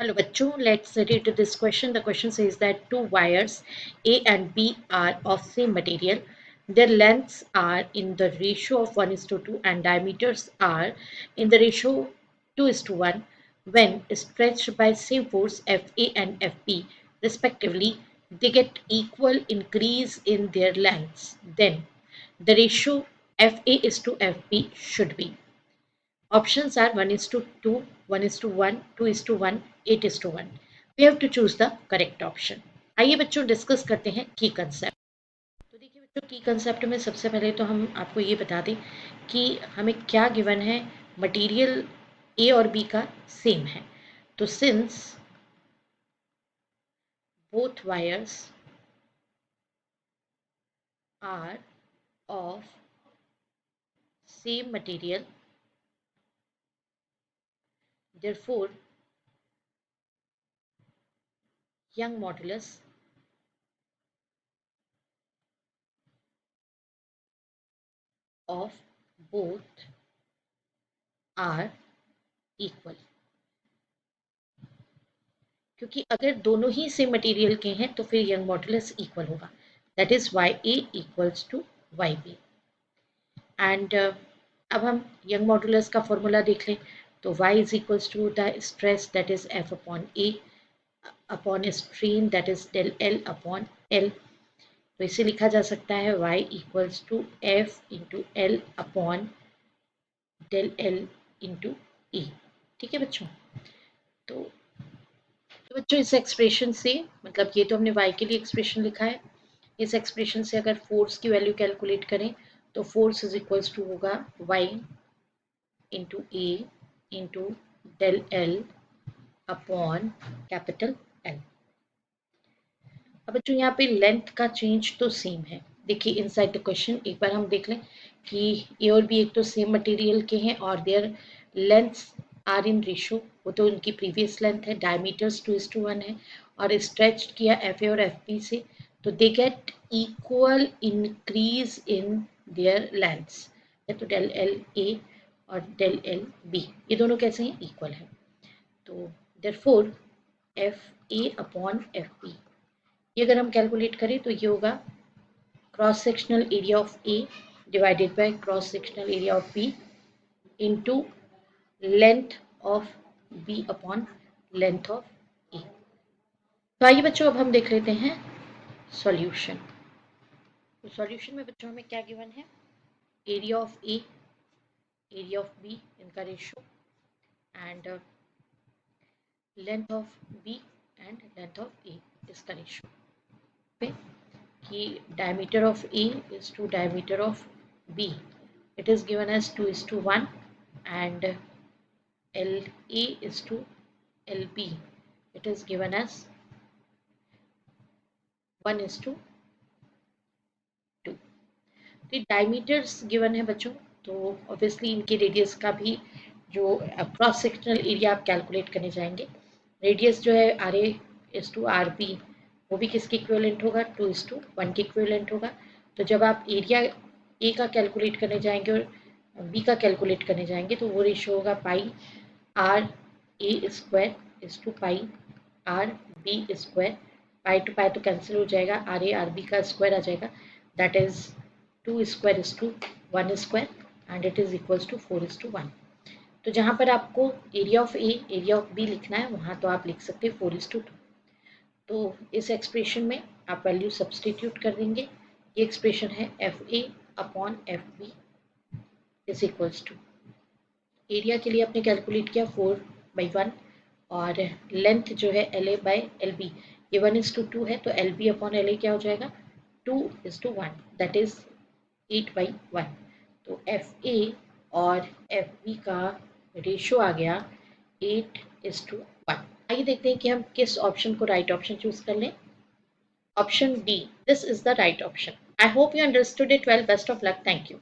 Hello, bachcho. Let's read this question. The question says that two wires A and B are of same material. Their lengths are in the ratio of 1:2 and diameters are in the ratio 2:1. When stretched by same force FA and FB respectively, they get equal increase in their lengths. Then the ratio FA is to FB should be. Options are 1:2, 1:1, 2:1, 8:1. We have to choose the correct option. आइए बच्चों discuss करते हैं की concept. तो देखिए बच्चों की concept में सबसे पहले तो हम आपको ये बता दें कि हमें क्या गिवन है। मटेरियल ए और बी का सेम है, तो since both wires are of same material, therefore young modulus of both are equal। क्योंकि अगर दोनों ही सेम मटेरियल के हैं तो फिर यंग मॉडुलस इक्वल होगा, that is Y A equals to Y B. And अब हम यंग मॉडुलस का फॉर्मूला देख लें तो y is equals to the stress that is f upon A upon strain that is del L upon L. तो इसे लिखा जा सकता है y equals to f into L upon del L into A. ठीक है बच्चों, तो बच्चों इस एक्सप्रेशन से, मतलब ये तो हमने y के लिए एक्सप्रेशन लिखा है, इस एक्सप्रेशन से अगर फोर्स की वैल्यू कैलकुलेट करें तो फोर्स इज इक्वल्स टू होगा y into A into del L upon capital L. अब बच्चों यहाँ पे लेंथ का चेंज तो सेम है। देखिए इनसाइड द क्वेश्चन एक बार हम देख लें कि ए और बी एक तो सेम मटेरियल के हैं और their lengths are in ratio, वो तो उनकी प्रीवियस लेंथ है, डायमीटर्स 2:1 है और स्ट्रेच किया एफ ए और एफ बी से, तो they get equal increase in their lengths. तो डेल एल ए और डेल एल बी ये दोनों कैसे हैं, इक्वल है। तो therefore F A upon F B ये अगर हम कैलकुलेट करें तो ये होगा cross sectional area of A divided by cross sectional area of B into length of B upon length of A. तो आइए बच्चों अब हम देख लेते हैं सॉल्यूशन। तो सॉल्यूशन में बच्चों हमें क्या गिवन है, area of A, area of B इनका ratio and length of B and length of A इसका रेशियो पे कि diameter of A is to diameter of B. It is given as 2:1 and LA is to LB. It is given as 1:2। तो diameters given है बच्चों, तो obviously इनके radius का भी जो क्रॉस सेक्शनल एरिया आप कैलकुलेट करने जाएंगे, रेडियस जो है R A is to R B वो भी किसके इक्विवेलेंट होगा, 2:1 के इक्विवेलेंट होगा। तो जब आप एरिया ए का कैलकुलेट करने जाएंगे और बी का कैलकुलेट करने जाएंगे तो वो रेशियो होगा pi r A square is to pi r B square. Pi to pi तो कैंसिल हो जाएगा, आर ए आर बी का स्क्वायर आ जाएगा, that is 2 square is to 1 square and it is equals to 4:1। तो जहाँ पर आपको area of A area of B लिखना है वहाँ तो आप लिख सकते हैं 4:2। तो इस एक्सप्रेशन में आप वैल्यू सब्सटीट्यूट कर देंगे। ये एक्सप्रेशन है F A upon F B is equals to, area के लिए आपने कैलकुलेट किया 4/1 और लेंथ जो है L A by L B ये 1:2 है, तो L B upon L A क्या हो जाएगा 2:1 दैट इज 8/1। तो एफ ए और एफ बी का रेशियो आ गया 8:1। आइए देखते हैं कि हम किस ऑप्शन को राइट ऑप्शन चूज कर लें। Option D, this is the right option. I hope you understood it well. Best of luck, thank you.